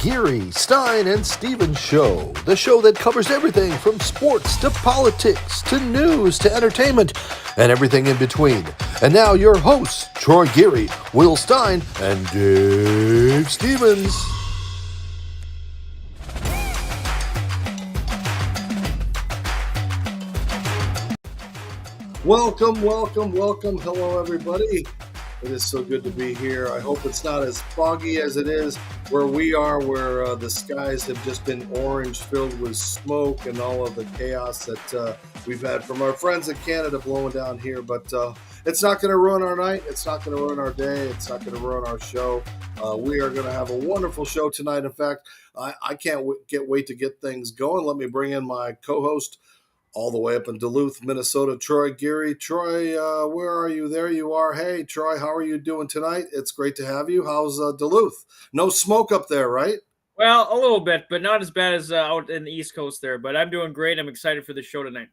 Geary, Stein and Stevens Show, the show that covers everything from sports to politics to news to entertainment and everything in between. And now your hosts, Troy Geary, Will Stein, and Dave Stevens. Welcome. Hello, everybody. It is so good to be here. I hope it's not as foggy as it is where we are, where the skies have just been orange, filled with smoke and all of the chaos that we've had from our friends in Canada blowing down here. But it's not going to ruin our night. It's not going to ruin our day. It's not going to ruin our show. We are going to have a wonderful show tonight. In fact, I can't wait to get things going. Let me bring in my co-host, all the way up in Duluth, Minnesota, Troy Geary. Troy, where are you? There you are. Hey, Troy, how are you doing tonight? It's great to have you. How's Duluth? No smoke up there, right? Well, a little bit, but not as bad as out in the East Coast there. But I'm doing great. I'm excited for the show tonight.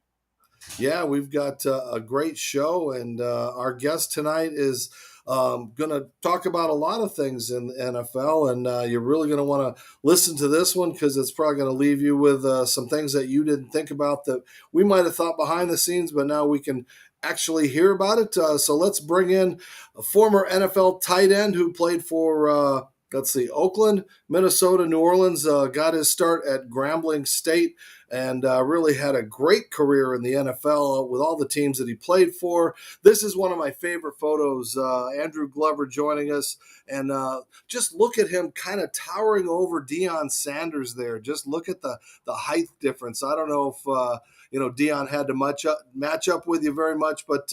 Yeah, we've got a great show, and our guest tonight is going to talk about a lot of things in the NFL, and you're really going to want to listen to this one because it's probably going to leave you with some things that you didn't think about that we might have thought behind the scenes, but now we can actually hear about it. So let's bring in a former NFL tight end who played for Oakland, Minnesota, New Orleans, got his start at Grambling State, and really had a great career in the NFL with all the teams that he played for. This is one of my favorite photos. Andrew Glover joining us, and just look at him kind of towering over Deion Sanders there. Just look at the height difference. I don't know if Deion had to match up with you very much, but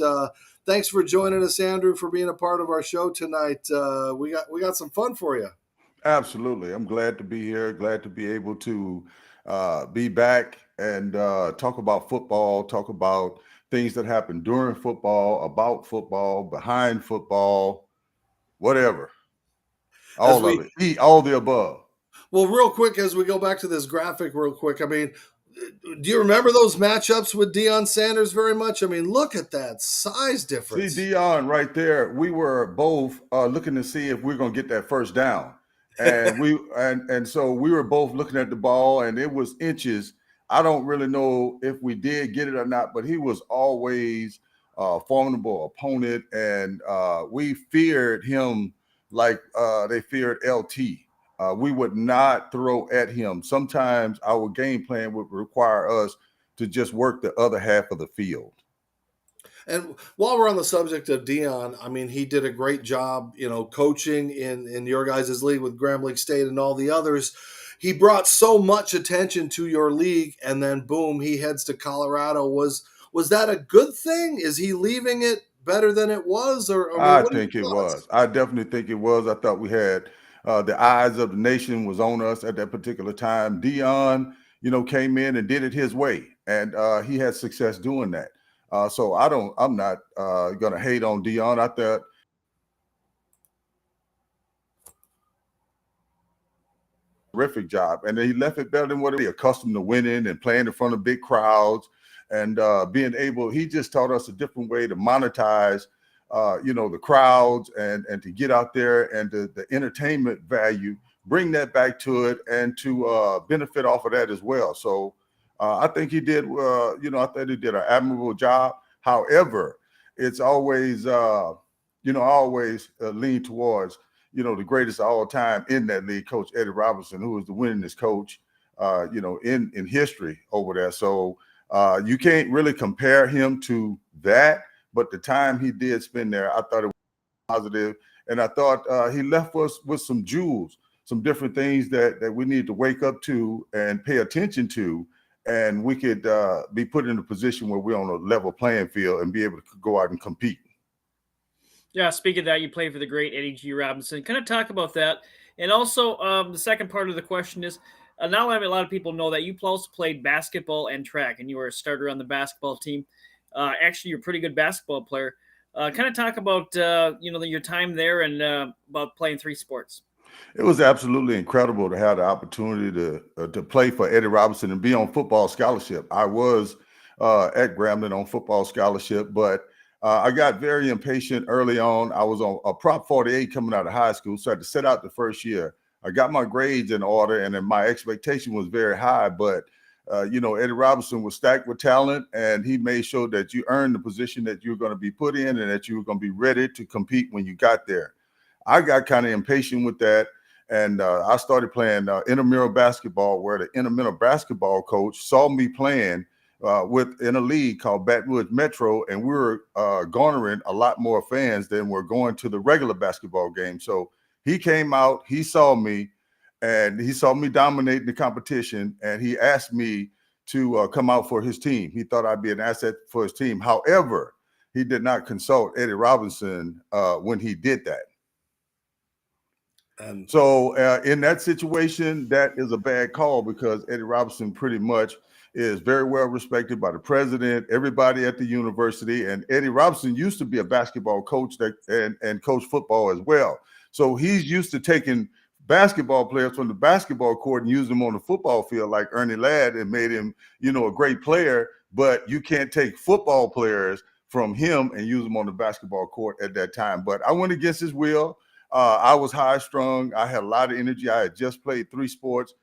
thanks for joining us, Andrew, for being a part of our show tonight. We got some fun for you. Absolutely. I'm glad to be here. Glad to be able to be back and talk about football, talk about things that happen during football, about football, behind football, whatever. All of it. All the above. Well, real quick, as we go back to this graphic real quick, I mean, do you remember those matchups with Deion Sanders very much? I mean, look at that size difference. See, Deion right there, we were both looking to see if we're going to get that first down. And so we were both looking at the ball, and it was inches. I don't really know if we did get it or not, but he was always a formidable opponent, and we feared him like they feared LT. We would not throw at him. Sometimes our game plan would require us to just work the other half of the field. And while we're on the subject of Deion, I mean, he did a great job, coaching in your guys' league with Grambling State and all the others. He brought so much attention to your league, and then boom, he heads to Colorado. Was that a good thing? Is he leaving it better than it was? I think it was. I definitely think it was. I thought we had the eyes of the nation was on us at that particular time. Deion, came in and did it his way, and he had success doing that. So I'm not going to hate on Deion. I thought terrific job, and he left it better than what he was accustomed to winning and playing in front of big crowds and being able. He just taught us a different way to monetize, the crowds and to get out there and the entertainment value, bring that back to it and to benefit off of that as well. So. I think he did, I think he did an admirable job. However, it's always, I always lean towards, the greatest of all time in that league, Coach Eddie Robinson, who was the winningest coach, in history over there. So you can't really compare him to that. But the time he did spend there, I thought it was positive. And I thought he left us with some jewels, some different things that we need to wake up to and pay attention to. And we could be put in a position where we're on a level playing field and be able to go out and compete. Yeah, speaking of that, you played for the great Eddie G. Robinson. Kind of talk about that. And also, the second part of the question is, now a lot of people know that you also played basketball and track, and you were a starter on the basketball team. Actually, you're a pretty good basketball player. Kind of talk about, your time there and about playing three sports. It was absolutely incredible to have the opportunity to play for Eddie Robinson and be on football scholarship. I was at Grambling on football scholarship, but I got very impatient early on. I was on a Prop 48 coming out of high school, so I had to sit out the first year. I got my grades in order, and then my expectation was very high. But Eddie Robinson was stacked with talent, and he made sure that you earned the position that you're going to be put in, and that you were going to be ready to compete when you got there. I got kind of impatient with that, and I started playing intramural basketball, where the intramural basketball coach saw me playing in a league called Baton Rouge Metro, and we were garnering a lot more fans than were going to the regular basketball game. So he came out, he saw me, and he saw me dominating the competition, and he asked me to come out for his team. He thought I'd be an asset for his team. However, he did not consult Eddie Robinson when he did that. And so in that situation, that is a bad call, because Eddie Robinson pretty much is very well respected by the president, everybody at the university. And Eddie Robinson used to be a basketball coach and coach football as well. So he's used to taking basketball players from the basketball court and using them on the football field, like Ernie Ladd, and made him, a great player. But you can't take football players from him and use them on the basketball court at that time. But I went against his will. I was high strung. I had a lot of energy. I had just played 3 sports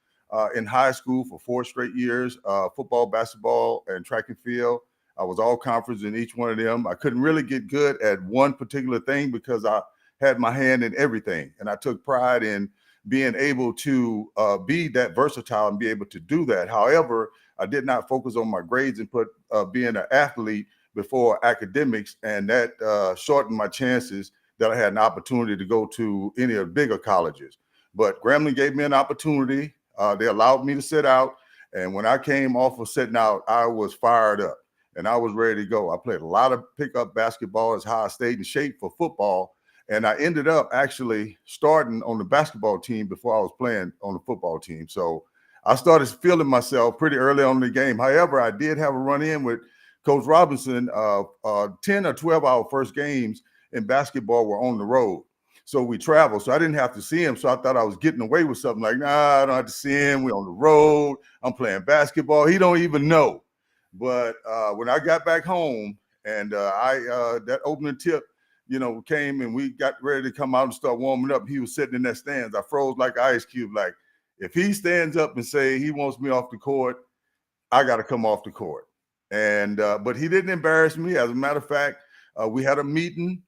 in high school for 4 straight years, football, basketball, and track and field. I was all conference in each one of them. I couldn't really get good at one particular thing because I had my hand in everything. And I took pride in being able to be that versatile and be able to do that. However, I did not focus on my grades and put being an athlete before academics, and that shortened my chances that I had an opportunity to go to any of the bigger colleges. But Grambling gave me an opportunity. They allowed me to sit out. And when I came off of sitting out, I was fired up and I was ready to go. I played a lot of pickup basketball. As how I stayed in shape for football. And I ended up actually starting on the basketball team before I was playing on the football team. So I started feeling myself pretty early on in the game. However, I did have a run-in with Coach Robinson. 10 or 12-hour first games in basketball were on the road. So we traveled. So I didn't have to see him. So I thought I was getting away with something like, nah, I don't have to see him. We're on the road. I'm playing basketball. He don't even know. But when I got back home and that opening tip, came and we got ready to come out and start warming up, he was sitting in that stands. I froze like an ice cube. Like, if he stands up and say he wants me off the court, I got to come off the court. And but he didn't embarrass me. As a matter of fact, we had a meeting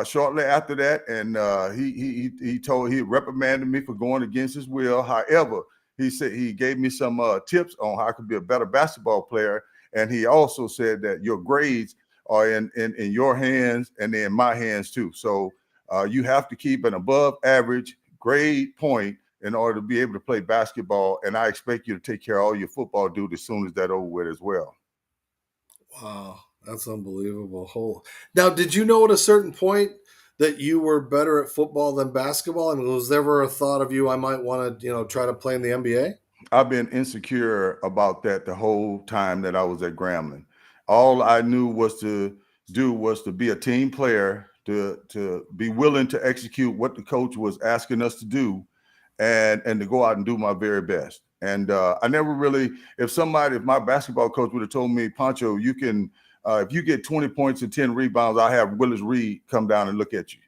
shortly after that, and he reprimanded me for going against his will. However, he said he gave me some tips on how I could be a better basketball player, and he also said that your grades are in your hands and they're in my hands too. So you have to keep an above average grade point in order to be able to play basketball, and I expect you to take care of all your football duties as soon as that's over with as well. Wow. That's unbelievable. Now, did you know at a certain point that you were better at football than basketball? I mean, was there ever a thought of you, I might want to, try to play in the NBA? I've been insecure about that the whole time that I was at Grambling. All I knew was to do was to be a team player, to be willing to execute what the coach was asking us to do, and to go out and do my very best. And I never really, if my basketball coach would have told me, Pancho, you can, if you get 20 points and 10 rebounds, I'll have Willis Reed come down and look at you.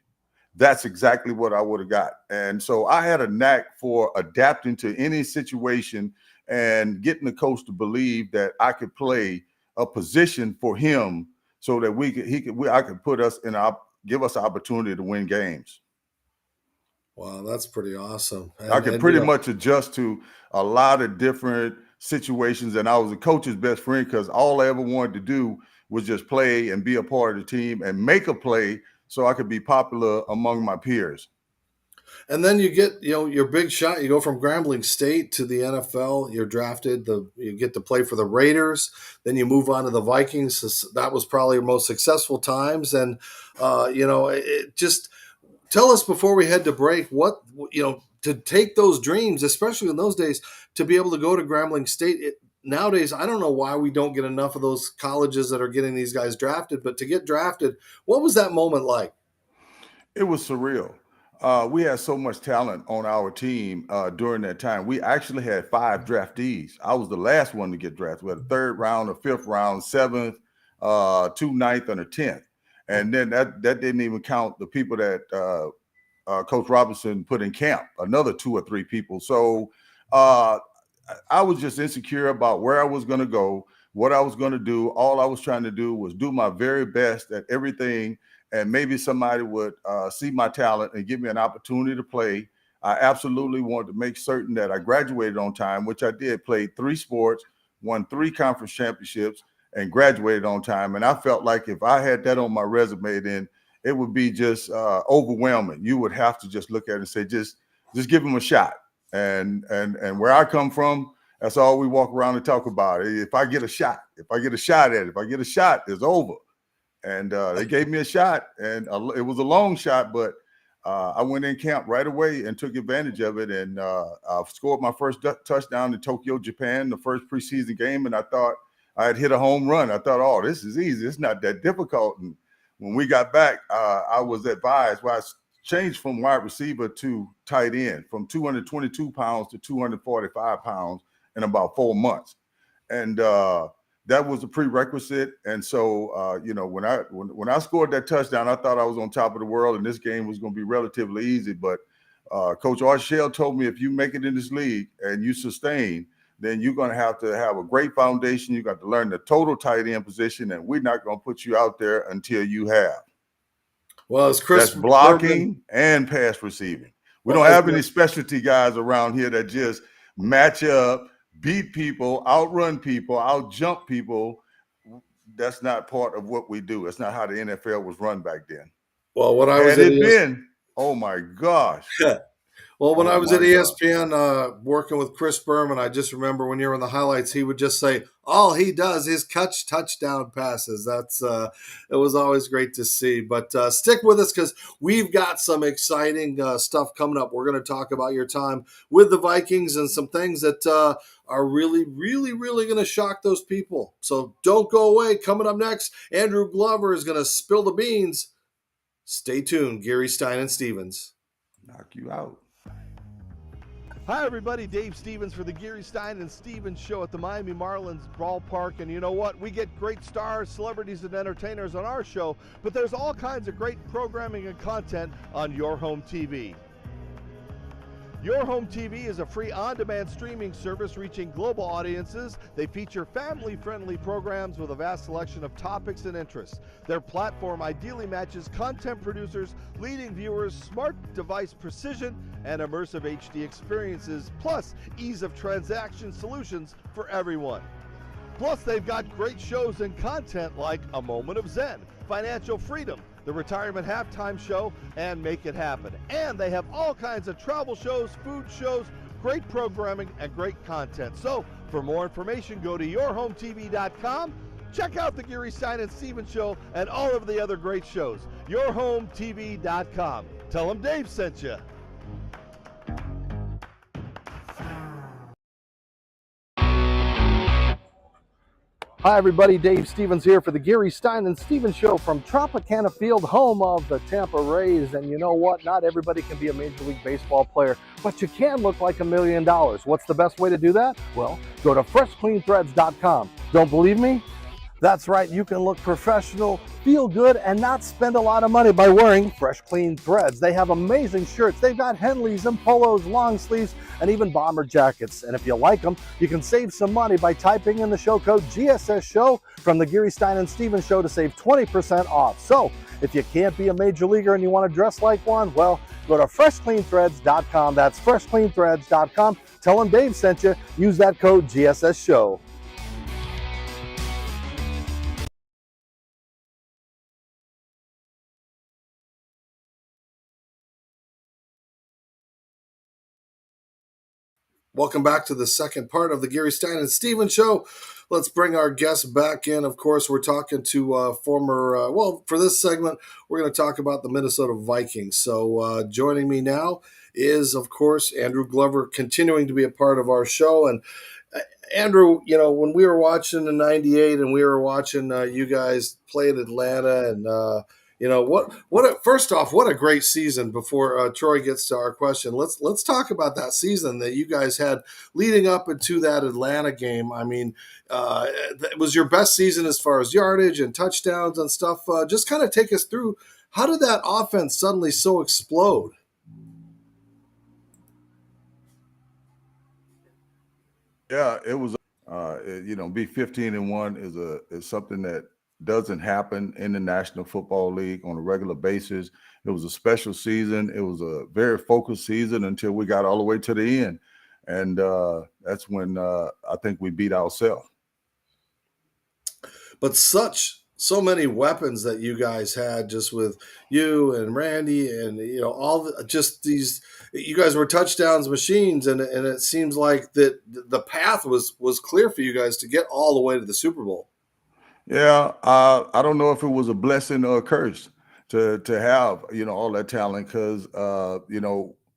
That's exactly what I would have got. And so I had a knack for adapting to any situation and getting the coach to believe that I could play a position for him so that I could put us give us an opportunity to win games. Wow, that's pretty awesome. I could pretty much adjust to a lot of different situations, and I was the coach's best friend because all I ever wanted to do was just play and be a part of the team and make a play so I could be popular among my peers. And then you get, your big shot. You go from Grambling State to the NFL. You're drafted. You get to play for the Raiders. Then you move on to the Vikings. That was probably your most successful times. And, just tell us before we head to break what, to take those dreams, especially in those days, to be able to go to Grambling State. Nowadays, I don't know why we don't get enough of those colleges that are getting these guys drafted, but to get drafted, what was that moment like? It was surreal. We had so much talent on our team during that time. We actually had 5 draftees. I was the last one to get drafted. We had a 3rd round, a 5th round, 7th, 2 9th, and a 10th. And then that didn't even count the people that Coach Robinson put in camp, another 2 or 3 people. So I was just insecure about where I was going to go, what I was going to do. All I was trying to do was do my very best at everything, and maybe somebody would see my talent and give me an opportunity to play. I absolutely wanted to make certain that I graduated on time, which I did. Played 3 sports, won 3 conference championships, and graduated on time. And I felt like if I had that on my resume, then it would be just overwhelming. You would have to just look at it and say, just give them a shot. And where I come from, that's all we walk around and talk about. If I get a shot, if I get a shot at it, if I get a shot, it's over. And they gave me a shot, and it was a long shot, but I went in camp right away and took advantage of it. And I scored my first touchdown in Tokyo, Japan, the first preseason game. And I thought I had hit a home run. I thought, oh, this is easy. It's not that difficult. And when we got back, I was advised, I changed from wide receiver to tight end, from 222 pounds to 245 pounds in about 4 months. And that was a prerequisite. And so, when I scored that touchdown, I thought I was on top of the world and this game was going to be relatively easy. But Coach Arshell told me, if you make it in this league and you sustain, then you're going to have a great foundation. You got to learn the total tight end position, and we're not going to put you out there until you have. Well, it's Chris. That's blocking and pass receiving. We don't have any specialty guys around here that just match up, beat people, outrun people, outjump people. That's not part of what we do. That's not how the NFL was run back then. Well, when I was oh my gosh. Well, when I was at ESPN working with Chris Berman, I just remember when you were in the highlights, he would just say, all he does is catch touchdown passes. That's it was always great to see. But stick with us because we've got some exciting stuff coming up. We're going to talk about your time with the Vikings and some things that are really, really, really going to shock those people. So don't go away. Coming up next, Andrew Glover is going to spill the beans. Stay tuned. Geary, Stein and Stevens. Knock you out. Hi, everybody. Dave Stevens for the Geary, Stein and Stevens show at the Miami Marlins ballpark. And you know what? We get great stars, celebrities, and entertainers on our show, but there's all kinds of great programming and content on Your Home TV. Your Home TV is a free on-demand streaming service reaching global audiences. They feature family-friendly programs with a vast selection of topics and interests. Their platform ideally matches content producers, leading viewers, smart device precision, and immersive HD experiences, plus ease of transaction solutions for everyone. Plus, they've got great shows and content like A Moment of Zen, Financial Freedom, the Retirement Halftime Show, and Make It Happen. And they have all kinds of travel shows, food shows, great programming, and great content. So, for more information, go to yourhometv.com. Check out the Geary, Stein and Stevens show and all of the other great shows. yourhometv.com. Tell them Dave sent you. Hi, everybody. Dave Stevens here for the Geary, Stein and Stevens show from Tropicana Field, home of the Tampa Rays. And you know what? Not everybody can be a Major League Baseball player, but you can look like $1 million. What's the best way to do that? Well, go to freshcleanthreads.com. Don't believe me? That's right, you can look professional, feel good, and not spend a lot of money by wearing Fresh Clean Threads. They have amazing shirts. They've got Henleys and polos, long sleeves, and even bomber jackets. And if you like them, you can save some money by typing in the show code GSS SHOW from the Geary, Stein and Stevens show to save 20% off. So if you can't be a major leaguer and you want to dress like one, well, go to freshcleanthreads.com. That's freshcleanthreads.com. Tell them Dave sent you. Use that code GSS SHOW. Welcome back to the second part of the Geary, Stein and Stevens show. Let's bring our guests back in. Of course, we're talking to for this segment, we're going to talk about the Minnesota Vikings. So joining me now is, of course, Andrew Glover, continuing to be a part of our show. And Andrew, you know, when we were watching in '98 and we were watching you guys play at Atlanta and first off, what a great season. Before Troy gets to our question, let's talk about that season that you guys had leading up into that Atlanta game. I mean, it was your best season as far as yardage and touchdowns and stuff. Just kind of take us through, how did that offense suddenly so explode? Yeah, it was. Be 15-1 is something that doesn't happen in the National Football League on a regular basis. It was a special season. It was a very focused season until we got all the way to the end, and that's when I think we beat ourselves. But so many weapons that you guys had, just with you and Randy, and just these. You guys were touchdowns machines, and it seems like that the path was clear for you guys to get all the way to the Super Bowl. Yeah, I don't know if it was a blessing or a curse to have all that talent, because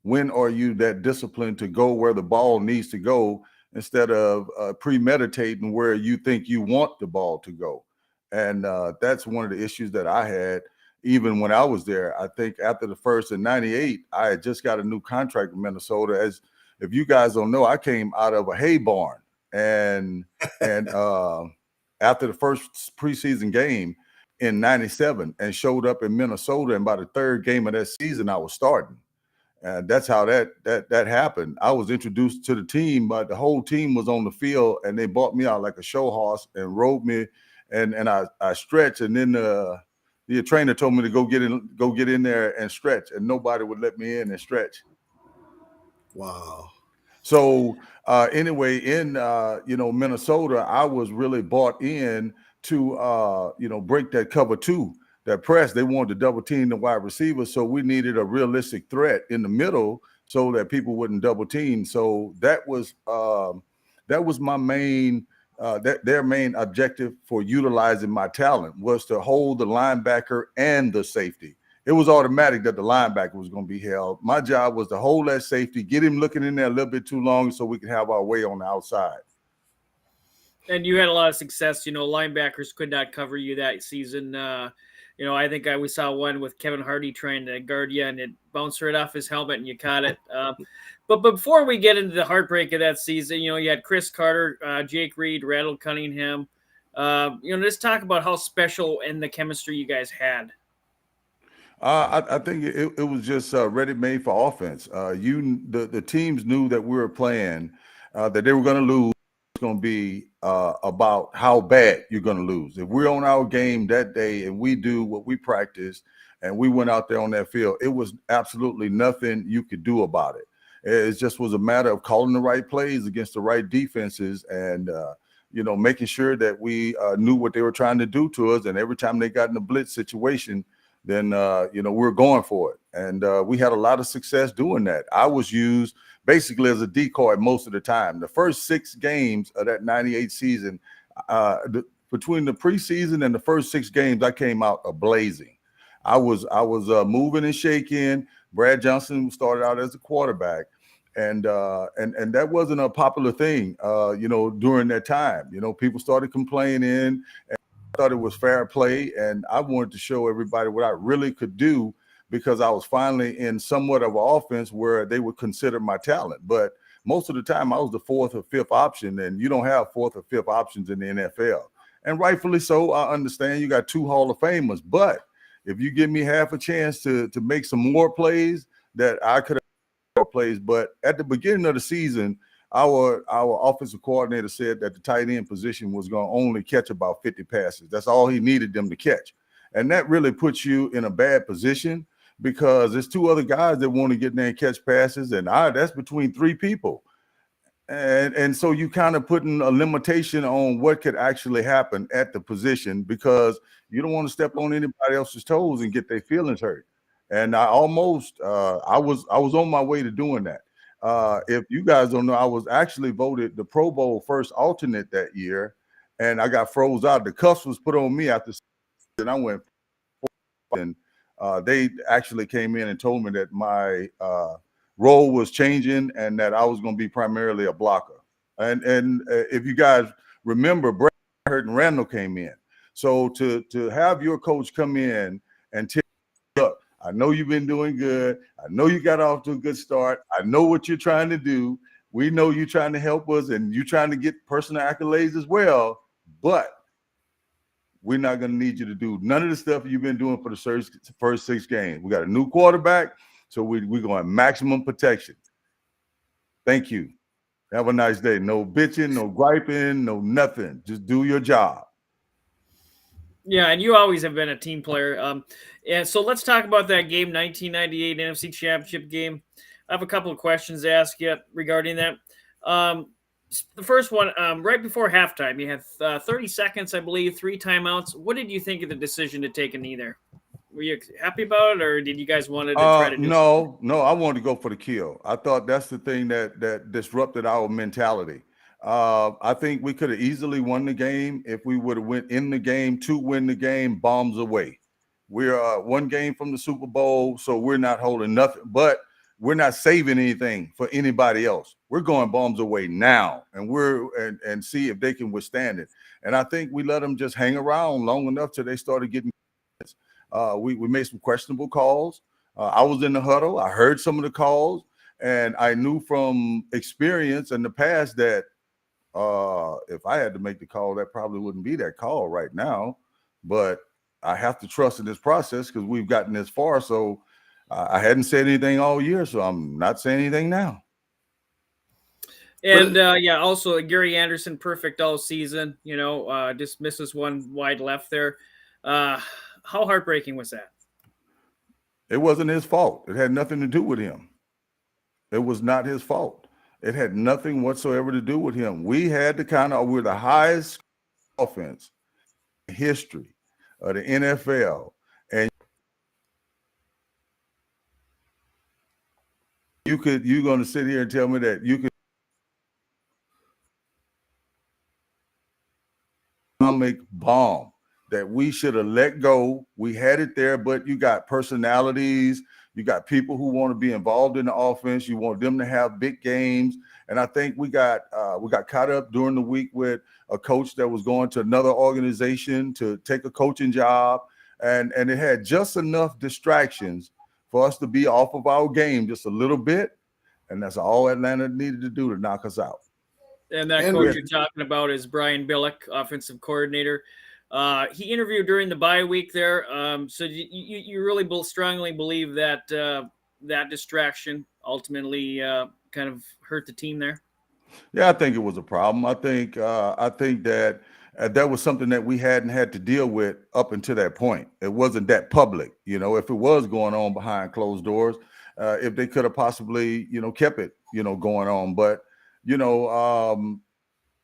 when are you that disciplined to go where the ball needs to go instead of premeditating where you think you want the ball to go? And that's one of the issues that I had even when I was there. I think after the first in '98, I had just got a new contract in Minnesota. As if you guys don't know, I came out of a hay barn, and after the first preseason game in '97 and showed up in Minnesota. And by the third game of that season, I was starting. And that's how that happened. I was introduced to the team, but the whole team was on the field, and they brought me out like a show horse and rode me, and I stretched, and then the trainer told me to go get in there and stretch, and nobody would let me in and stretch. Wow. So anyway, in Minnesota, I was really bought in to break that cover two, that press. They wanted to double team the wide receiver, so we needed a realistic threat in the middle so that people wouldn't double team. So that was my main their main objective for utilizing my talent, was to hold the linebacker and the safety. It was automatic that the linebacker was going to be held. My job was to hold that safety, get him looking in there a little bit too long so we could have our way on the outside. And you had a lot of success. Linebackers could not cover you that season. I think we saw one with Kevin Hardy trying to guard you, and it bounced right off his helmet, and you caught it. But before we get into the heartbreak of that season, you had Chris Carter, Jake Reed, Randall Cunningham. Let's talk about how special and the chemistry you guys had. I think it was just ready-made for offense. The teams knew that we were playing, that they were going to lose. It's going to be about how bad you're going to lose. If we're on our game that day and we do what we practiced and we went out there on that field, it was absolutely nothing you could do about it. It just was a matter of calling the right plays against the right defenses, and making sure that we knew what they were trying to do to us. And every time they got in a blitz situation, then we're going for it. And we had a lot of success doing that. I was used basically as a decoy most of the time. The first 6 games of that '98 season, between the preseason and the first 6 games, I came out ablazing. I was moving and shaking. Brad Johnson started out as a quarterback, and that wasn't a popular thing, during that time. People started complaining. I thought it was fair play, and I wanted to show everybody what I really could do, because I was finally in somewhat of an offense where they would consider my talent. But most of the time, I was the 4th or 5th option, and you don't have 4th or 5th options in the NFL. And rightfully so. I understand you got 2 Hall of Famers, but if you give me half a chance to make some more plays, that I could have plays. But at the beginning of the season, our offensive coordinator said that the tight end position was going to only catch about 50 passes. That's all he needed them to catch. And that really puts you in a bad position, because there's 2 other guys that want to get in there and catch passes, and that's between 3 people. And so you kind of putting a limitation on what could actually happen at the position, because you don't want to step on anybody else's toes and get their feelings hurt. And I almost I was on my way to doing that. If you guys don't know, I was actually voted the Pro Bowl first alternate that year, and I got froze out. The cuffs was put on me after, and I went, and they actually came in and told me that my role was changing and that I was going to be primarily a blocker. And if you guys remember, Brad Hurt and Randall came in. So to have your coach come in and tell you, look, I know you've been doing good. I know you got off to a good start. I know what you're trying to do. We know you're trying to help us, and you're trying to get personal accolades as well. But we're not going to need you to do none of the stuff you've been doing for the first 6 games. We got a new quarterback, so we're going maximum protection. Thank you. Have a nice day. No bitching, no griping, no nothing. Just do your job. Yeah, and you always have been a team player. And so let's talk about that game, 1998 NFC Championship game. I have a couple of questions to ask you regarding that. The first one, right before halftime, you had 30 seconds, I believe, 3 timeouts. What did you think of the decision to take a knee there? Were you happy about it, or did you guys wanted to try to do something? No, I wanted to go for the kill. I thought that's the thing that disrupted our mentality. I think we could have easily won the game if we would have went in the game to win the game, bombs away. We're one game from the Super Bowl, so we're not holding nothing, but we're not saving anything for anybody else. We're going bombs away now, and see if they can withstand it. And I think we let them just hang around long enough till they started getting. We made some questionable calls. I was in the huddle. I heard some of the calls, and I knew from experience in the past that if I had to make the call, that probably wouldn't be that call right now. But I have to trust in this process because we've gotten this far. So I hadn't said anything all year, so I'm not saying anything now. And also Gary Anderson, perfect all season. Just misses one wide left there. How heartbreaking was that? It wasn't his fault. It had nothing to do with him. It was not his fault. It had nothing whatsoever to do with him. We're the highest offense in history of the NFL. And you're going to sit here and tell me that you could make bomb that we should have let go. We had it there, but you got personalities. You got people who want to be involved in the offense. You want them to have big games. And I think we got caught up during the week with a coach that was going to another organization to take a coaching job. And it had just enough distractions for us to be off of our game just a little bit. And that's all Atlanta needed to do to knock us out. And that coach you're talking about is Brian Billick, offensive coordinator. He interviewed during the bye week there. So you really strongly believe that that distraction ultimately kind of hurt the team there? Yeah, I think it was a problem. I think that that was something that we hadn't had to deal with up until that point. It wasn't that public. If it was going on behind closed doors, if they could have possibly, kept it, going on. But,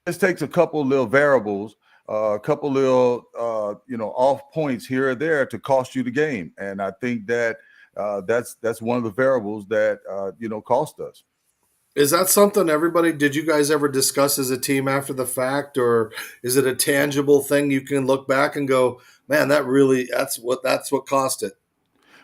this takes a couple little variables, a couple little, off points here or there to cost you the game. And I think that that's one of the variables that, cost us. Is that something did you guys ever discuss as a team after the fact, or is it a tangible thing you can look back and go, man, that's what cost it?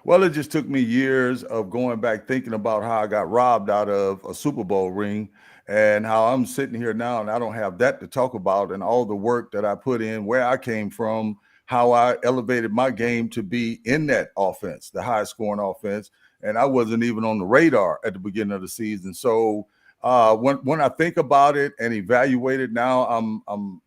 Well, it just took me years of going back thinking about how I got robbed out of a Super Bowl ring and how I'm sitting here now and I don't have that to talk about, and all the work that I put in, where I came from, how I elevated my game to be in that offense, the highest scoring offense. And I wasn't even on the radar at the beginning of the season. So when I think about it and evaluate it now, I'm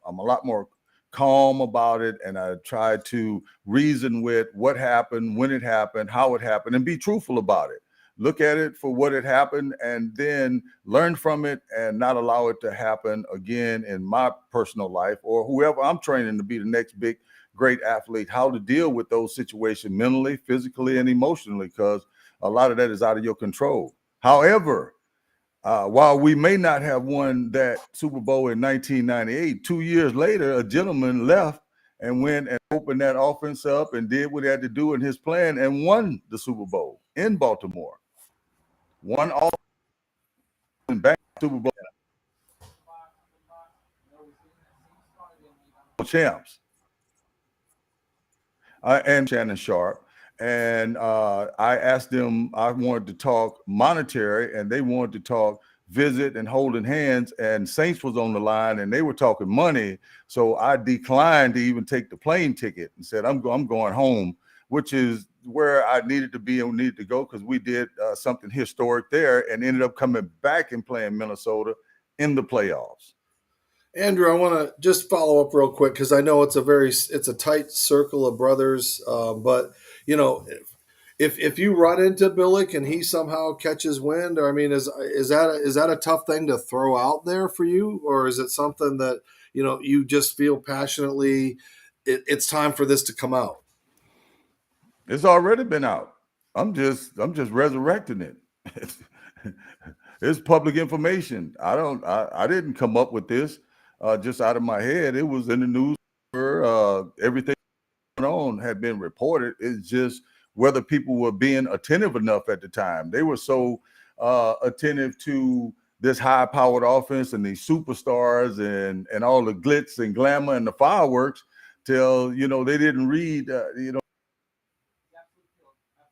a lot more calm about it, and I try to reason with what happened, when it happened, how it happened, and be truthful about it. Look at it for what had happened, and then learn from it, and not allow it to happen again in my personal life or whoever I'm training to be the next big, great athlete. How to deal with those situations mentally, physically, and emotionally, because a lot of that is out of your control. However, while we may not have won that Super Bowl in 1998, 2 years later, a gentleman left and went and opened that offense up and did what he had to do in his plan and won the Super Bowl in Baltimore. Won all and back Super Bowl champs. And Shannon Sharp. And I asked them, I wanted to talk monetary, and they wanted to talk visit and holding hands, and Saints was on the line and they were talking money. So I declined to even take the plane ticket and said, I'm going home, which is where I needed to be and needed to go, because we did something historic there and ended up coming back and playing Minnesota in the playoffs. Andrew, I want to just follow up real quick, because I know it's a tight circle of brothers, but if you run into Billick and he somehow catches wind, or I mean, is that a tough thing to throw out there for you, or is it something that you just feel passionately it's time for this to come out? It's already been out. I'm just resurrecting it. It's public information. I didn't come up with this just out of my head. It was in the news. Everything going on had been reported. It's just whether people were being attentive enough at the time. They were so attentive to this high-powered offense and these superstars and all the glitz and glamour and the fireworks till they didn't read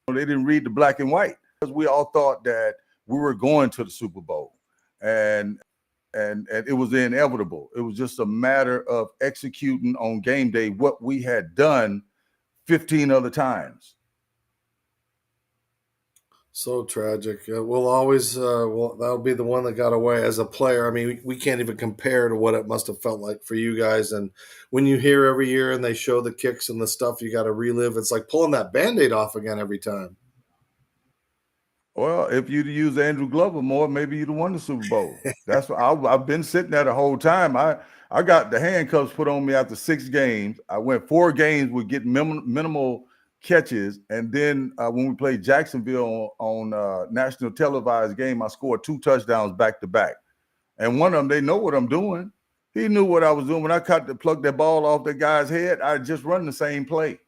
they didn't read the black and white, because we all thought that we were going to the Super Bowl, and it was inevitable. It was just a matter of executing on game day what we had done 15 other times. So tragic. We'll always that'll be the one that got away as a player. I mean, we can't even compare to what it must have felt like for you guys. And when you hear every year and they show the kicks and the stuff you got to relive, it's like pulling that Band-Aid off again every time. Well, if you'd use Andrew Glover more, maybe you'd have won the Super Bowl. That's what I've been sitting there the whole time. I got the handcuffs put on me after 6 games. I went 4 games with getting minimal catches, and then when we played Jacksonville on national televised game, I scored 2 touchdowns back to back, and one of them, they know what I'm doing. He knew what I was doing. When I plucked that ball off that guy's head, I just run the same play.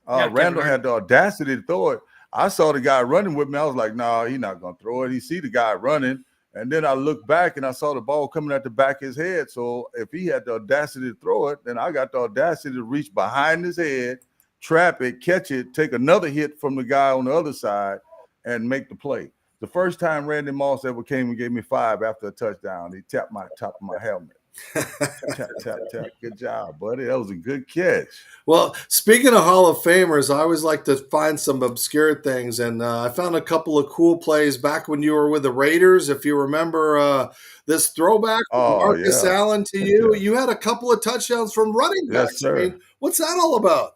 Randall had the audacity to throw it. I saw the guy running with me. I was like, nah, he's not gonna throw it. He see the guy running, and then I looked back and I saw the ball coming at the back of his head. So if he had the audacity to throw it, then I got the audacity to reach behind his head, trap it, catch it, take another hit from the guy on the other side, and make the play. The first time Randy Moss ever came and gave me 5 after a touchdown, he tapped my top of my helmet. Tap, tap, tap. Good job, buddy. That was a good catch. Well, speaking of Hall of Famers, I always like to find some obscure things, and I found a couple of cool plays back when you were with the Raiders. If you remember this throwback from Marcus Allen to you, you had a couple of touchdowns from running backs. Yes, sir. I mean, what's that all about?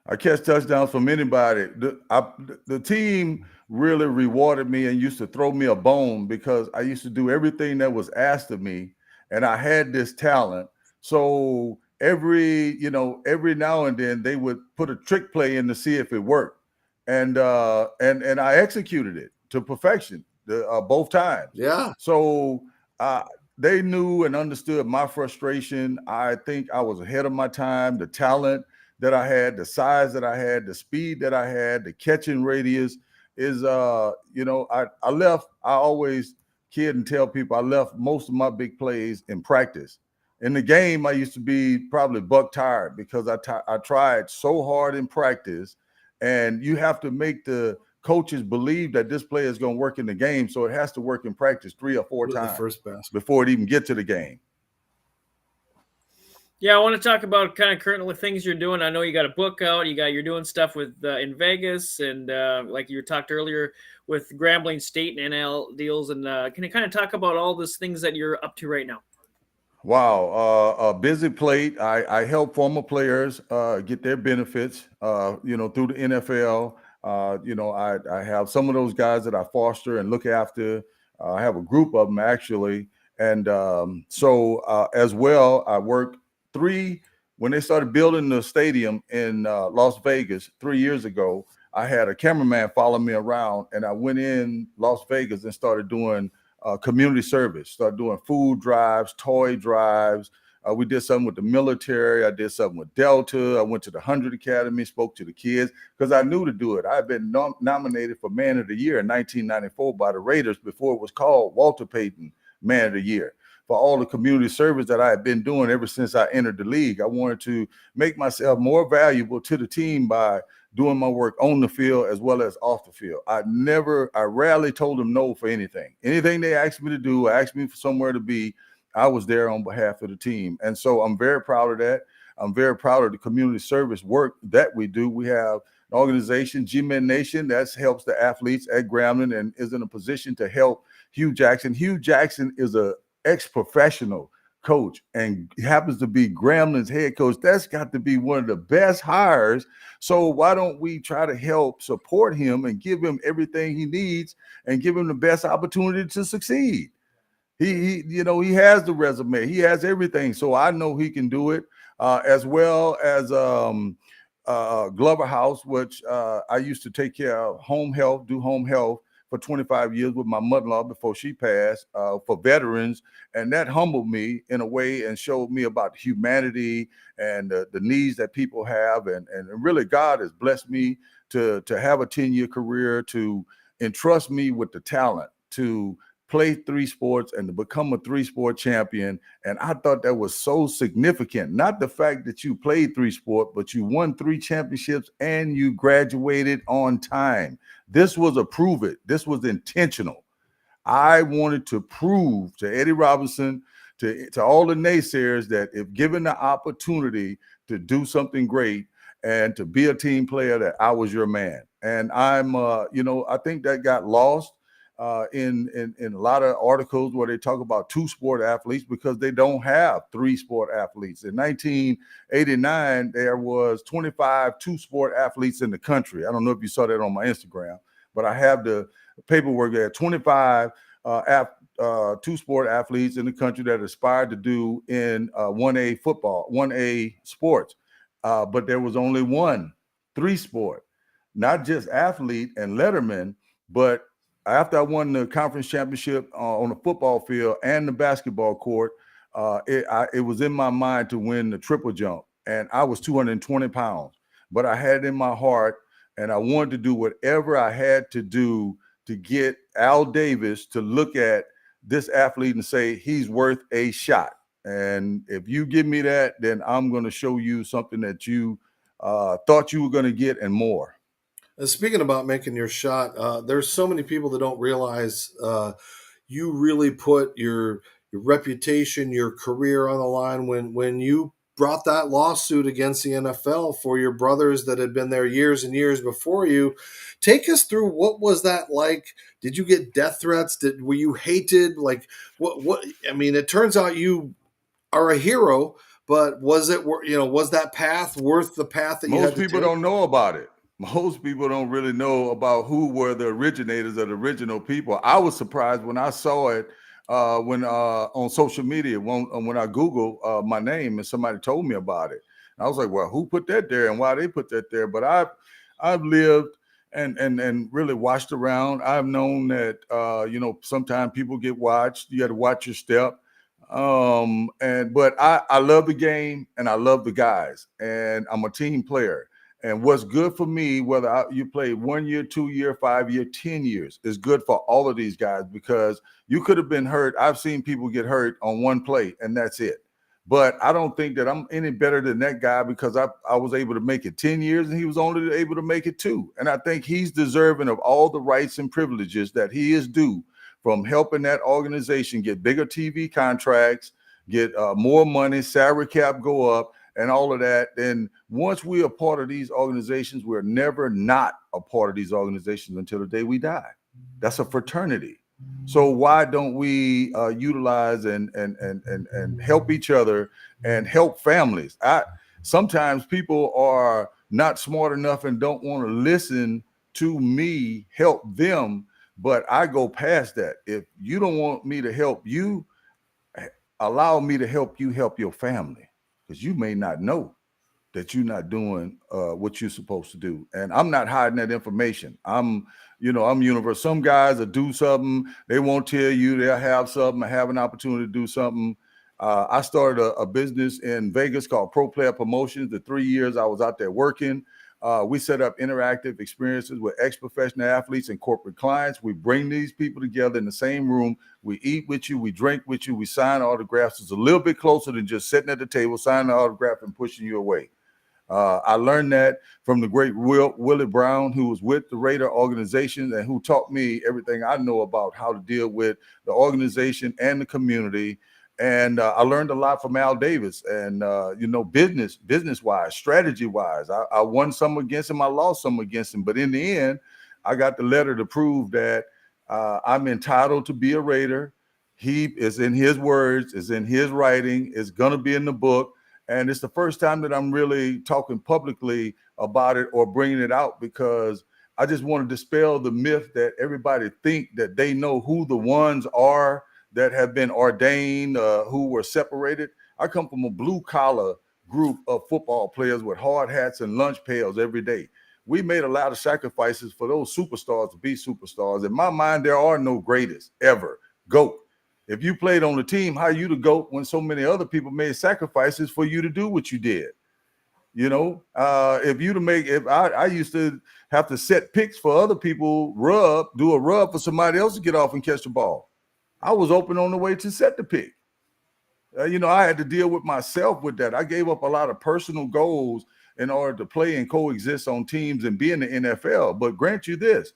I catch touchdowns from anybody. The team really rewarded me and used to throw me a bone because I used to do everything that was asked of me, and I had this talent. So every now and then they would put a trick play in to see if it worked, and I executed it to perfection both times. Yeah. So they knew and understood my frustration. I think I was ahead of my time. The talent that I had, the size that I had, the speed that I had, the catching radius is, I always kid and tell people I left most of my big plays in practice. In the game, I used to be probably buck tired because I tried so hard in practice, and you have to make the coaches believe that this play is going to work in the game. So it has to work in practice 3 or 4 times before it even get to the game. Yeah, I want to talk about kind of currently things you're doing. I know you got a book out. You're doing stuff with in Vegas, and like you talked earlier with Grambling State and NL deals. And can you kind of talk about all these things that you're up to right now? Wow, a busy plate. I help former players get their benefits, through the NFL. I have some of those guys that I foster and look after. I have a group of them actually, and so as well, I work. When they started building the stadium in Las Vegas 3 years ago, I had a cameraman follow me around, and I went in Las Vegas and started doing community service, started doing food drives, toy drives. We did something with the military. I did something with Delta. I went to the 100 Academy, spoke to the kids because I knew to do it. I had been nominated for Man of the Year in 1994 by the Raiders before it was called Walter Payton Man of the Year. For all the community service that I had been doing ever since I entered the league, I wanted to make myself more valuable to the team by doing my work on the field as well as off the field. I rarely told them no for anything. Anything they asked me to do, asked me for somewhere to be, I was there on behalf of the team. And so I'm very proud of that. I'm very proud of the community service work that we do. We have an organization, G-Men Nation, that helps the athletes at Grambling and is in a position to help Hugh Jackson. Hugh Jackson is a ex-professional coach and happens to be Gramblin's head coach, that's got to be one of the best hires. So why don't we try to help support him and give him everything he needs and give him the best opportunity to succeed? He he has the resume, he has everything, so I know he can do it. As well as Glover House, which I used to take care of do home health for 25 years with my mother-in-law before she passed, for veterans. And that humbled me in a way and showed me about humanity and the needs that people have. And really, God has blessed me to have a 10-year career, to entrust me with the talent to play 3 sports and to become a 3-sport champion. And I thought that was so significant. Not the fact that you played 3 sports, but you won 3 championships and you graduated on time. This was a prove it. This was intentional. I wanted to prove to Eddie Robinson, to all the naysayers, that if given the opportunity to do something great and to be a team player, that I was your man. And I'm, I think that got lost in a lot of articles where they talk about 2-sport athletes, because they don't have 3-sport athletes. In 1989, there was 25 2-sport athletes in the country. I don't know if you saw that on my Instagram, but I have the paperwork there. 25 2-sport athletes in the country that aspired to do in 1A football, 1A sports. But there was only one 3-sport, not just athlete and letterman, but after I won the conference championship on the football field and the basketball court, it was in my mind to win the triple jump. And I was 220 pounds, but I had it in my heart, and I wanted to do whatever I had to do to get Al Davis to look at this athlete and say, he's worth a shot. And if you give me that, then I'm going to show you something that you thought you were going to get and more. Speaking about making your shot, there's so many people that don't realize you really put your reputation, your career on the line when you brought that lawsuit against the NFL for your brothers that had been there years and years before you. Take us through, what was that like? Did you get death threats? Were you hated? Like what? I mean, it turns out you are a hero, but was that path worth the path that you had to take? Most people don't know about it. Most people don't really know about who were the originators of the original people. I was surprised when I saw it when on social media, when I Googled my name and somebody told me about it. And I was like, well, who put that there and why they put that there? But I've lived and really watched around. I've known that sometimes people get watched. You got to watch your step. But I love the game and I love the guys, and I'm a team player. And what's good for me, whether you play 1 year, 2 year, 5 year, 10 years, is good for all of these guys, because you could have been hurt. I've seen people get hurt on one play and that's it. But I don't think that I'm any better than that guy, because I was able to make it 10 years and he was only able to make it 2. And I think he's deserving of all the rights and privileges that he is due, from helping that organization get bigger TV contracts, get more money, salary cap go up, and all of that. Then once we are part of these organizations, we're never not a part of these organizations until the day we die. That's a fraternity. So why don't we utilize and help each other and help families? Sometimes people are not smart enough and don't want to listen to me help them, but I go past that. If you don't want me to help you, allow me to help you help your family, because you may not know that you're not doing what you're supposed to do. And I'm not hiding that information. I'm universal. Some guys will do something, they won't tell you. They'll have something, have an opportunity to do something. I started a business in Vegas called Pro Player Promotions. The 3 years I was out there working, we set up interactive experiences with ex-professional athletes and corporate clients. We bring these people together in the same room. We eat with you, we drink with you, we sign autographs. It's a little bit closer than just sitting at the table, signing an autograph and pushing you away. I learned that from the great Willie Brown, who was with the Raider organization and who taught me everything I know about how to deal with the organization and the community. And I learned a lot from Al Davis, and business-wise, strategy-wise. I won some against him, I lost some against him, but in the end, I got the letter to prove that I'm entitled to be a Raider. He is in his words, is in his writing, is going to be in the book. And it's the first time that I'm really talking publicly about it or bringing it out, because I just want to dispel the myth that everybody think that they know who the ones are that have been ordained, who were separated. I come from a blue collar group of football players with hard hats and lunch pails every day. We made a lot of sacrifices for those superstars to be superstars. In my mind, there are no greatest ever. GOAT. If you played on the team, how you the GOAT when so many other people made sacrifices for you to do what you did? You know, if I used to have to set picks for other people, do a rub for somebody else to get off and catch the ball. I was open on the way to set the pick. I had to deal with myself with that. I gave up a lot of personal goals in order to play and coexist on teams and be in the NFL. But grant you this,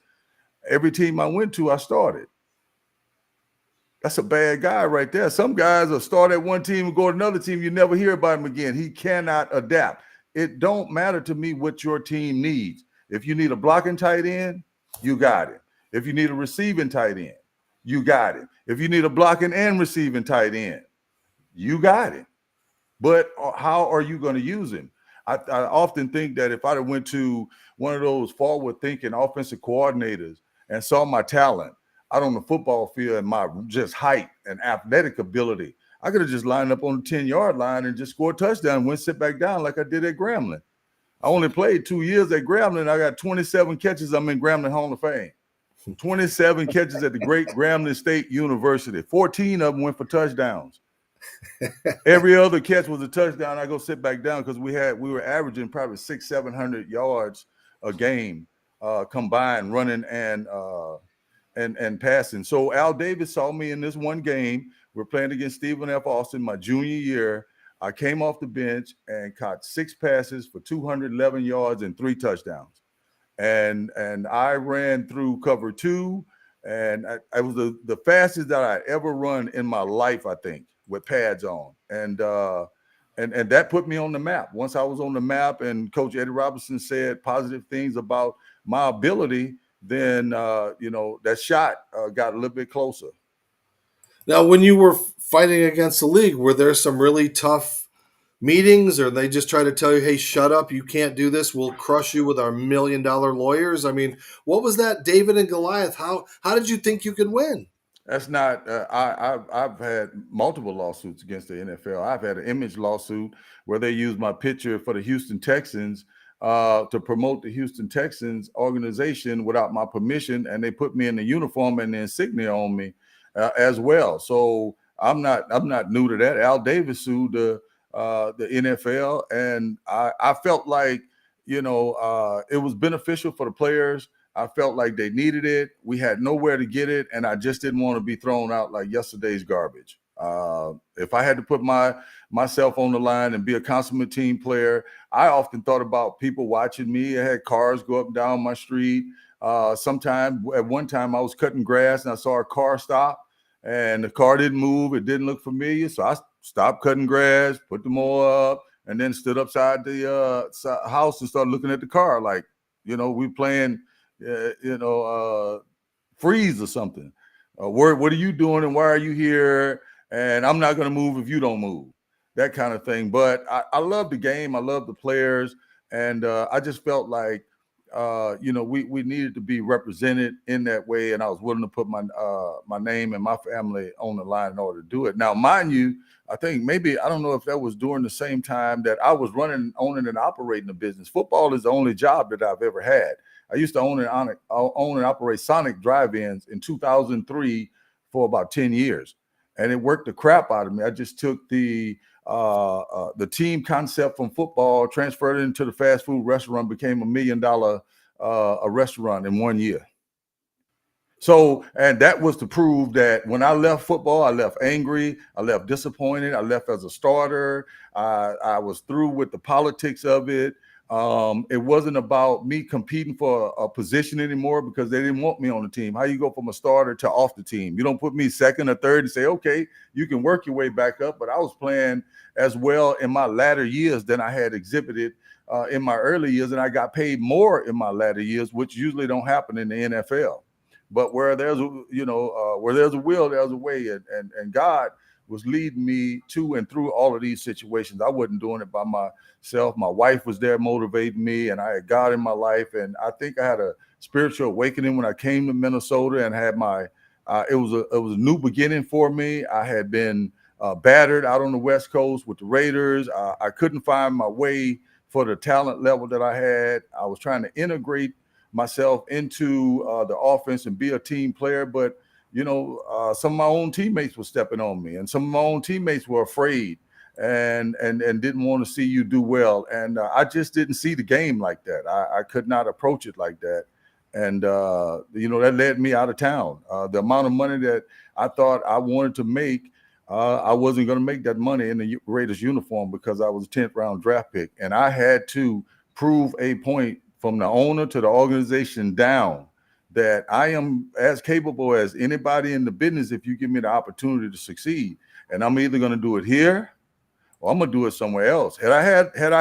every team I went to, I started. That's a bad guy right there. Some guys will start at one team and go to another team. You never hear about him again. He cannot adapt. It don't matter to me what your team needs. If you need a blocking tight end, you got it. If you need a receiving tight end, you got it. If you need a blocking and receiving tight end, you got it. But how are you going to use him? I often think that if I went to one of those forward-thinking offensive coordinators and saw my talent out on the football field and my just height and athletic ability, I could have just lined up on the 10-yard line and just scored a touchdown and went sit back down like I did at Grambling. I only played 2 years at Grambling. I got 27 catches. I'm in Grambling Hall of Fame. 27 catches at the great Grambling State University. 14 of them went for touchdowns. Every other catch was a touchdown. I go sit back down because we were averaging probably 600-700 yards a game combined, running and passing. So Al Davis saw me in this one game. We're playing against Stephen F. Austin my junior year. I came off the bench and caught 6 passes for 211 yards and 3 touchdowns. And I ran through cover 2, and I was the fastest that I ever run in my life, I think, with pads on. And that put me on the map. Once I was on the map and Coach Eddie Robinson said positive things about my ability, then, that shot got a little bit closer. Now, when you were fighting against the league, were there some really tough meetings, or they just try to tell you, hey, shut up, you can't do this, we'll crush you with our $1 million lawyers? I mean, what was that David and Goliath? How did you think you could win? That's not I've had multiple lawsuits against the NFL. I've had an image lawsuit where they used my picture for the Houston Texans to promote the Houston Texans organization without my permission, and they put me in the uniform and the insignia on me as well. So I'm not new to that. Al Davis sued the NFL, and I felt like it was beneficial for the players. I felt like they needed it. We had nowhere to get it, and I just didn't want to be thrown out like yesterday's garbage. If I had to put myself on the line and be a consummate team player, I often thought about people watching me. I had cars go up and down my street. At one time, I was cutting grass, and I saw a car stop, and the car didn't move. It didn't look familiar, so I stopped cutting grass, put the mower up, and then stood upside the house and started looking at the car like, we playing – freeze or something. What are you doing and why are you here? And I'm not going to move if you don't move. That kind of thing. But I love the game. I love the players. And I just felt like, we needed to be represented in that way. And I was willing to put my name and my family on the line in order to do it. Now, mind you, I think I don't know if that was during the same time that I was owning and operating a business. Football is the only job that I've ever had. I used to own and operate Sonic drive-ins in 2003 for about 10 years, and it worked the crap out of me. I just took the team concept from football, transferred it into the fast food restaurant, became $1 million a restaurant in 1 year. So, and that was to prove that when I left football, I left angry, I left disappointed, I left as a starter. I was through with the politics of it. It wasn't about me competing for a position anymore because they didn't want me on the team. How you go from a starter to off the team? You don't put me second or third and say, okay, you can work your way back up. But I was playing as well in my latter years than I had exhibited in my early years. And I got paid more in my latter years, which usually don't happen in the NFL. But where there's where there's a will, there's a way, and God was leading me to and through all of these situations. I wasn't doing it by myself. My wife was there motivating me, and I had God in my life. And I think I had a spiritual awakening when I came to Minnesota and had my. It was a new beginning for me. I had been battered out on the West Coast with the Raiders. I couldn't find my way for the talent level that I had. I was trying to integrate myself into the offense and be a team player, but some of my own teammates were stepping on me, and some of my own teammates were afraid and didn't want to see you do well. And I just didn't see the game like that. I could not approach it like that. And, that led me out of town. The amount of money that I thought I wanted to make, I wasn't going to make that money in the Raiders uniform because I was a 10th round draft pick. And I had to prove a point from the owner to the organization down that I am as capable as anybody in the business if you give me the opportunity to succeed. And I'm either going to do it here or I'm going to do it somewhere else. Had I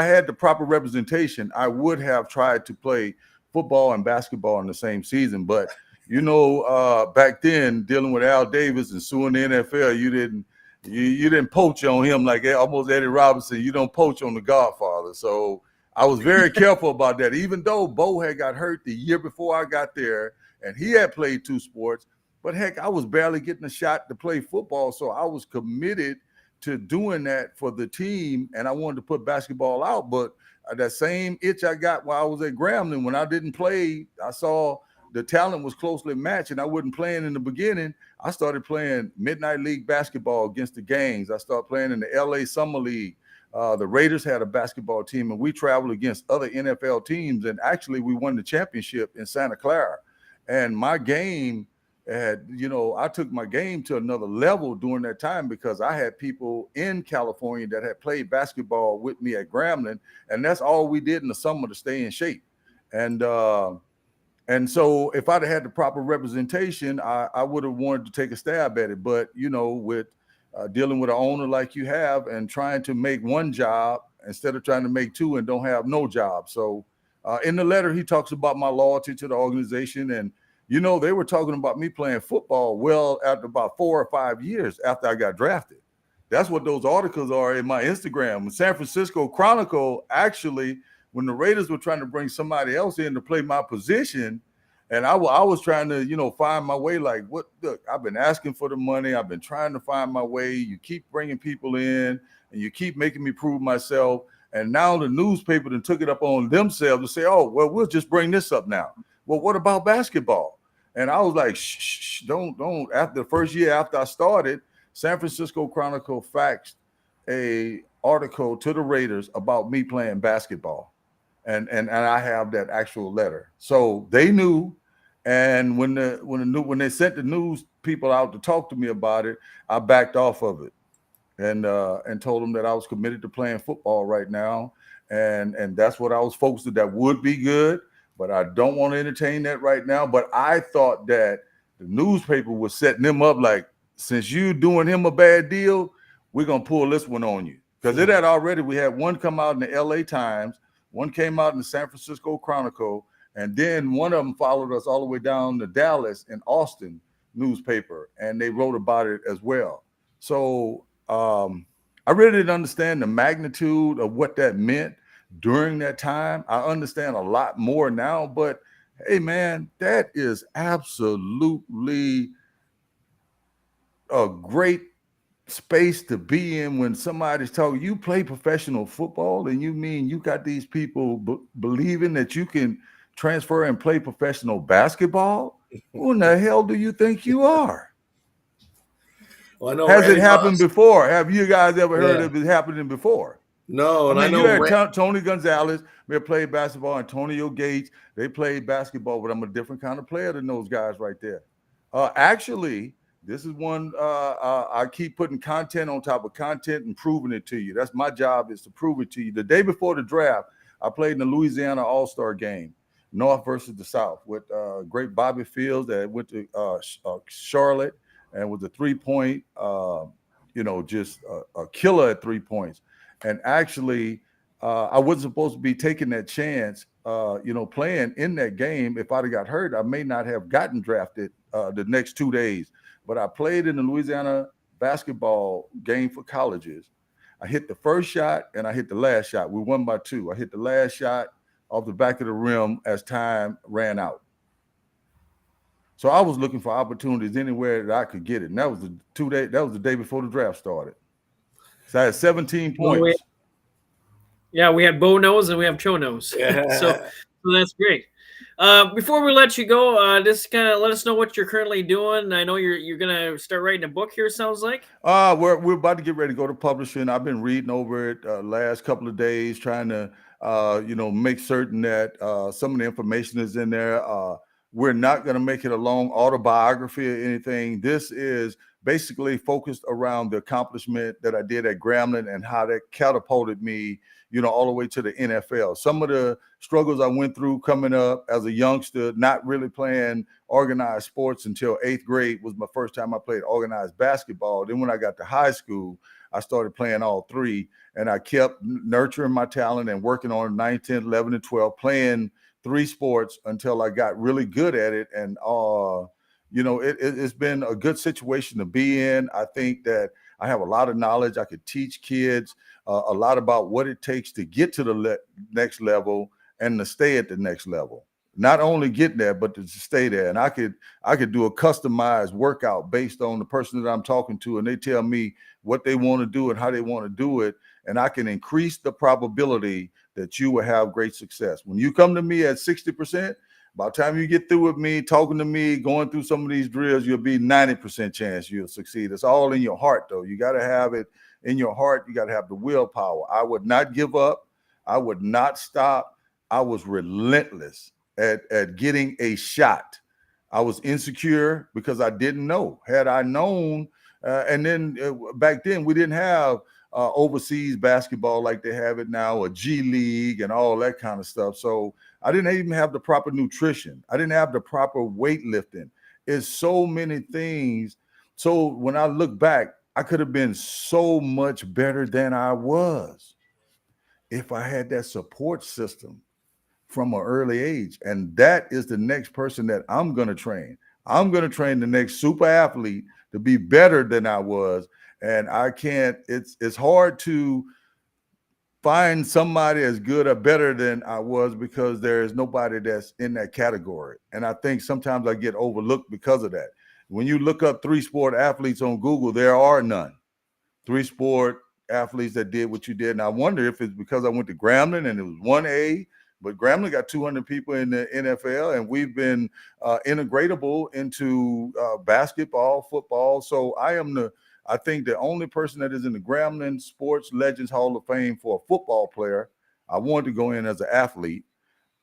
had the proper representation, I would have tried to play football and basketball in the same season. But, back then, dealing with Al Davis and suing the NFL, you didn't poach on him like almost Eddie Robinson. You don't poach on the Godfather. So I was very careful about that. Even though Bo had got hurt the year before I got there, and he had played 2 sports, but heck, I was barely getting a shot to play football. So I was committed to doing that for the team, and I wanted to put basketball out. But that same itch I got while I was at Grambling, when I didn't play, I saw the talent was closely matched, and I wasn't playing in the beginning. I started playing Midnight League basketball against the gangs. I started playing in the LA Summer League. The Raiders had a basketball team, and we traveled against other NFL teams, and actually we won the championship in Santa Clara. And my game I took my game to another level during that time because I had people in California that had played basketball with me at Grambling, and that's all we did in the summer to stay in shape. And so if I'd had the proper representation, I would have wanted to take a stab at it. But, with dealing with an owner like you have and trying to make one job instead of trying to make 2 and don't have no job. So in the letter, he talks about my loyalty to the organization. And, they were talking about me playing football well after about 4 or 5 years after I got drafted. That's what those articles are in my Instagram. The San Francisco Chronicle, actually, when the Raiders were trying to bring somebody else in to play my position, and I was trying to, find my way. Like, look, I've been asking for the money. I've been trying to find my way. You keep bringing people in, and you keep making me prove myself. And now the newspaper then took it up on themselves to say, oh, well, we'll just bring this up now. Well, what about basketball? And I was like, shh, don't. After the first year after I started, San Francisco Chronicle faxed a article to the Raiders about me playing basketball. And I have that actual letter. So they knew. And when they sent the news people out to talk to me about it, I backed off of it and told them that I was committed to playing football right now. And that's what I was focused on. That would be good, but I don't want to entertain that right now. But I thought that the newspaper was setting them up like, since you doing him a bad deal, we're going to pull this one on you. Because it had already, we had one come out in the LA Times, one came out in the San Francisco Chronicle, and then one of them followed us all the way down to Dallas and Austin newspaper, and they wrote about it as well. So I really didn't understand the magnitude of what that meant during that time. I understand a lot more now, but hey, man, that is absolutely a great space to be in when somebody's talking. You play professional football, and you mean you got these people believing that you can transfer and play professional basketball? Who in the hell do you think you are? Well, I know. Has it happened before? Have you guys ever heard of it happening before? No, and I know you had Tony Gonzalez. We played basketball. Antonio Gates. They played basketball, but I'm a different kind of player than those guys right there. Actually, this is one I keep putting content on top of content and proving it to you. That's my job, is to prove it to you. The day before the draft, I played in the Louisiana All-Star game, North versus the South, with great Bobby Fields that went to Charlotte and was a 3-point, just a killer at 3 points. And actually, I wasn't supposed to be taking that chance, playing in that game. If I'd have got hurt, I may not have gotten drafted the next 2 days. But I played in the Louisiana basketball game for colleges. I hit the first shot and I hit the last shot. We won by 2. I hit the last shot off the back of the rim as time ran out. So I was looking for opportunities anywhere that I could get it. And that was the 2 day. That was the day before the draft started. So I had 17 points. We had Bo Nose and we have Cho Nose. Yeah. so that's great. Before we let you go, just kind of let us know what you're currently doing. I know you're gonna start writing a book here. Sounds like. We're about to get ready to go to publishing. I've been reading over it last couple of days, trying to make certain that some of the information is in there. We're not going to make it a long autobiography or anything. This is basically focused around the accomplishment that I did at Grambling and how that catapulted me, all the way to the NFL. Some of the struggles I went through coming up as a youngster, not really playing organized sports until 8th grade was my first time I played organized basketball. Then when I got to high school, I started playing all 3, and I kept nurturing my talent and working on 9, 10, 11, and 12, playing 3 sports until I got really good at it. And, it's been a good situation to be in. I think that I have a lot of knowledge. I could teach kids a lot about what it takes to get to the next level and to stay at the next level. Not only get there, but to stay there. And I could do a customized workout based on the person that I'm talking to, and they tell me what they want to do and how they want to do it. And I can increase the probability that you will have great success. When you come to me at 60%, by the time you get through with me, talking to me, going through some of these drills, you'll be 90% chance you'll succeed. It's all in your heart, though. You got to have it in your heart. You got to have the willpower. I would not give up. I would not stop. I was relentless at getting a shot. I was insecure because I didn't know. Had I known, and then back then we didn't have overseas basketball like they have it now, or G League and all that kind of stuff. So I didn't even have the proper nutrition. I didn't have the proper weightlifting. It's so many things. So when I look back, I could have been so much better than I was if I had that support system from an early age. And that is the next person that I'm going to train. I'm going to train the next super athlete to be better than I was. And I can't, it's hard to find somebody as good or better than I was because there is nobody that's in that category. And I think sometimes I get overlooked because of that. When you look up 3-sport athletes on Google, there are none. 3-sport athletes that did what you did. And I wonder if it's because I went to Grambling and it was 1A, but Grambling got 200 people in the NFL, and we've been integratable into basketball, football. So I think the only person that is in the Grambling Sports Legends Hall of Fame for a football player. I wanted to go in as an athlete,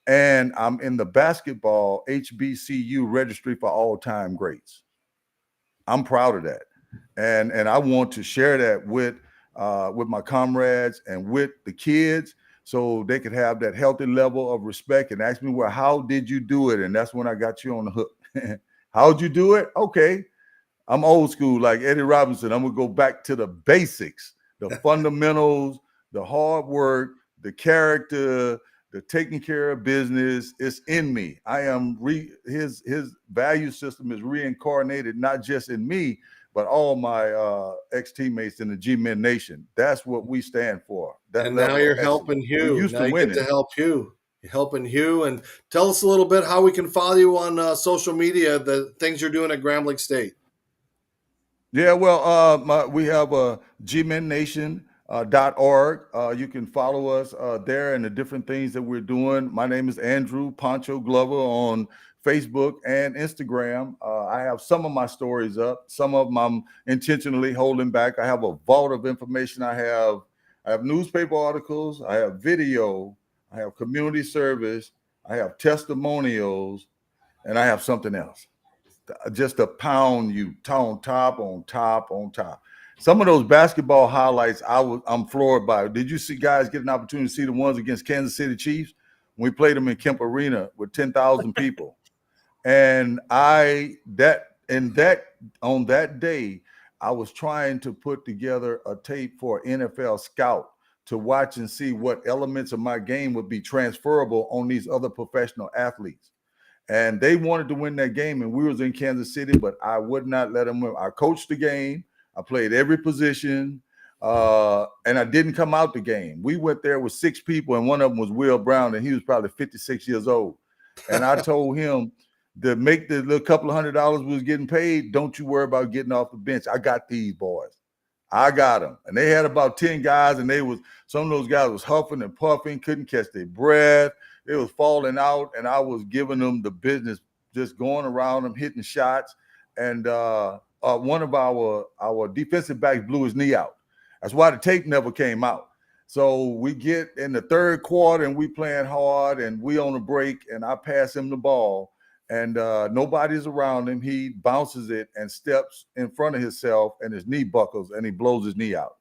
and I'm in the basketball HBCU registry for all-time greats. I'm proud of that, and I want to share that with my comrades and with the kids, so they could have that healthy level of respect and ask me, well, how did you do it? And that's when I got you on the hook. How'd you do it? Okay. I'm old school like Eddie Robinson. I'm going to go back to the basics, the fundamentals, the hard work, the character, the taking care of business. It's in me. I am his value system is reincarnated, not just in me, but all my ex-teammates in the G-Men Nation. That's what we stand for. And now you're helping Hugh. We used now to you win get to help Hugh. You're helping Hugh. And tell us a little bit how we can follow you on social media, the things you're doing at Grambling State. Yeah, well, we have a gmennation.org. You can follow us there and the different things that we're doing. My name is Andrew Poncho Glover on Facebook and Instagram. I have some of my stories up. Some of them I'm intentionally holding back. I have a vault of information. I have newspaper articles. I have video. I have community service. I have testimonials, and I have something else. Just to pound you on top. Some of those basketball highlights I'm floored by. Did you see guys get an opportunity to see the ones against Kansas City Chiefs? We played them in Kemp Arena with 10,000 people. And on that day, I was trying to put together a tape for an NFL scout to watch and see what elements of my game would be transferable on these other professional athletes. And they wanted to win that game, and we was in Kansas City, but I would not let them win. I coached the game. I played every position, and I didn't come out the game. We went there with 6 people, and one of them was Will Brown, and he was probably 56 years old. And I told him to make the little couple of $100 we was getting paid, don't you worry about getting off the bench. I got these boys. I got them. And they had about 10 guys, and some of those guys was huffing and puffing, couldn't catch their breath. It was falling out, and I was giving them the business, just going around them, hitting shots. And one of our defensive backs blew his knee out. That's why the tape never came out. So we get in the third quarter, and we playing hard, and we on a break, and I pass him the ball, and nobody's around him. He bounces it and steps in front of himself, and his knee buckles, and he blows his knee out.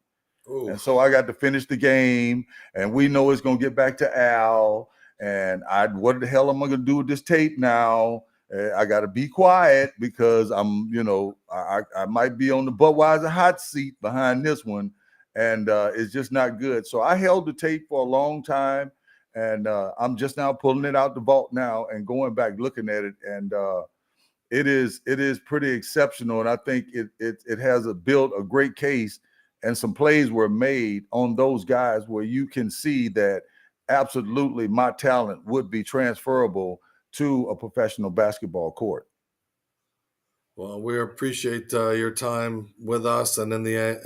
Ooh. And so I got to finish the game, and we know it's going to get back to Al. And what the hell am I going to do with this tape now? I got to be quiet because I might be on the Budweiser hot seat behind this one, and it's just not good. So I held the tape for a long time, and I'm just now pulling it out the vault now and going back looking at it, and it is pretty exceptional. And I think it has built a great case, and some plays were made on those guys where you can see that absolutely my talent would be transferable to a professional basketball court. Well, we appreciate your time with us and in the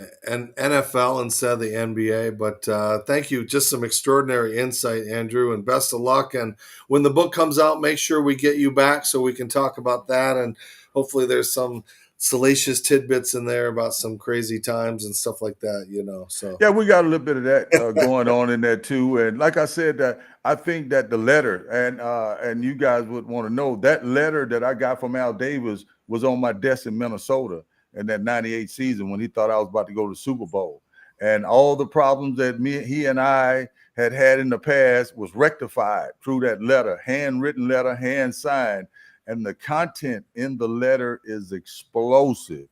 NFL and said the NBA. But thank you. Just some extraordinary insight, Andrew, and best of luck. And when the book comes out, make sure we get you back so we can talk about that. And hopefully there's some salacious tidbits in there about some crazy times and stuff like that, So yeah, we got a little bit of that going on in there too. And like I said, that I think that the letter, and you guys would want to know, that letter that I got from Al Davis was on my desk in Minnesota in that 98 season when he thought I was about to go to the Super Bowl. And all the problems that he and I had in the past was rectified through that letter, handwritten letter, hand signed. And the content in the letter is explosive.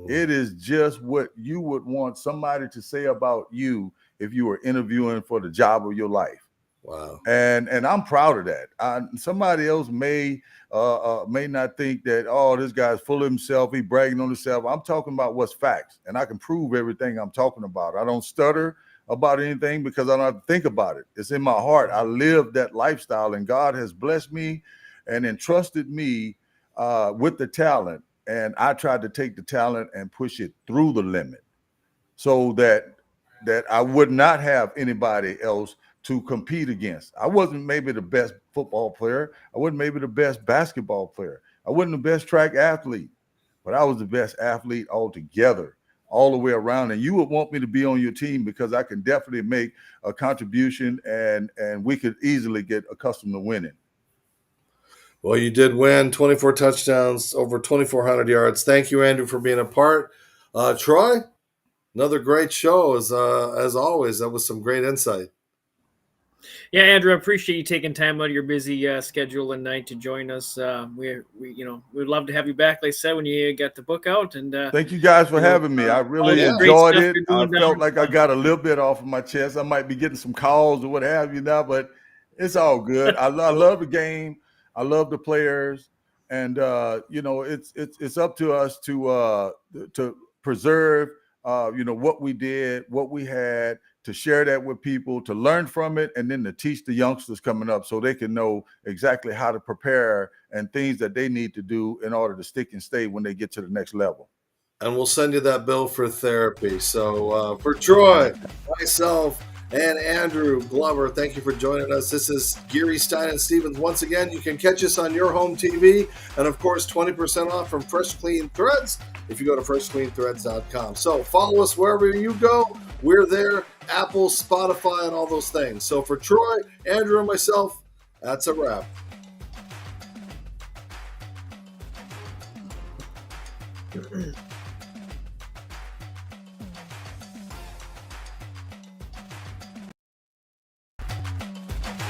It is just what you would want somebody to say about you if you were interviewing for the job of your life. Wow. And I'm proud of that. Somebody else may not think that, oh, this guy's full of himself, he bragging on himself. I'm talking about what's facts, and I can prove everything I'm talking about. I don't stutter about anything because I don't have to think about it. It's in my heart. I live that lifestyle, and God has blessed me and entrusted me with the talent, and I tried to take the talent and push it through the limit so that I would not have anybody else to compete against. I wasn't maybe the best football player. I wasn't maybe the best basketball player. I wasn't the best track athlete, but I was the best athlete altogether, all the way around. And you would want me to be on your team because I can definitely make a contribution, and we could easily get accustomed to winning. Well, you did win 24 touchdowns, over 2,400 yards. Thank you, Andrew, for being a part. Troy, another great show as always. That was some great insight. Yeah, Andrew, I appreciate you taking time out of your busy schedule and night to join us. We'd love to have you back, like I said, when you get the book out. And thank you guys for having me. I really enjoyed it. I felt like I got a little bit off of my chest. I might be getting some calls or what have you now, but it's all good. I love the game. I love the players, and it's up to us to preserve what we did, what we had, to share that with people, to learn from it, and then to teach the youngsters coming up so they can know exactly how to prepare and things that they need to do in order to stick and stay when they get to the next level. And we'll send you that bill for therapy. So for Troy, myself, and Andrew Glover, thank you for joining us. This is Geary, Stein and Stevens. Once again, you can catch us on your home TV, and of course 20% off from Fresh Clean Threads if you go to freshcleanthreads.com. So follow us wherever you go. We're there, Apple, Spotify, and all those things. So for Troy, Andrew, and myself, that's a wrap.